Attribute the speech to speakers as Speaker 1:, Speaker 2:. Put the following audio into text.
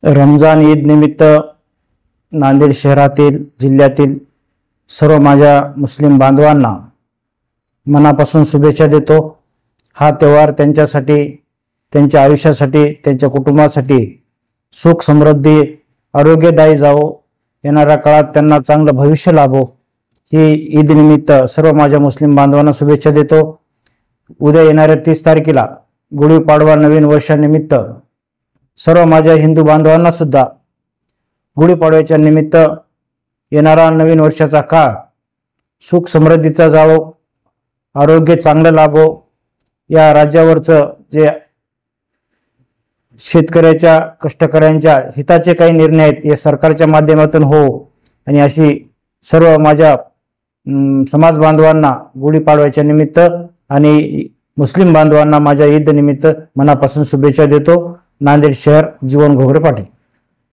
Speaker 1: रमजान ईद निमित्त नांदेड शहरातील जिल्ह्यातील सर्व माझ्या मुस्लिम बांधवांना मनापासून शुभेच्छा देतो। हा त्योहार त्यांच्यासाठी, त्यांच्या आयुष्यासाठी, त्यांच्या कुटुंबासाठी सुख समृद्धी आरोग्यदायी जावो, येणाऱ्या काळात त्यांना चांगलं भविष्य लाभो ही ईद निमित्त सर्व माझ्या मुस्लिम बांधवांना शुभेच्छा देतो। उद्या येणाऱ्या 30 तारखेला गुढीपाडवा नवीन वर्षानिमित्त सर्व माझ्या हिंदू बांधवांना सुद्धा गुढीपाडव्याच्या निमित्त येणारा नवीन वर्षाचा काळ सुख समृद्धीचा जावो, आरोग्य चांगलं लाभो, या राज्यावरचं जे शेतकऱ्याच्या कष्टकऱ्यांच्या हिताचे काही निर्णय आहेत हे सरकारच्या माध्यमातून हो, आणि अशी सर्व माझ्या समाज बांधवांना गुढीपाडव्याच्या निमित्त आणि मुस्लिम बांधवांना माझ्या ईद निमित्त मनापासून शुभेच्छा देतो। नांदेड शहर, जीवन घोगरे पाटील।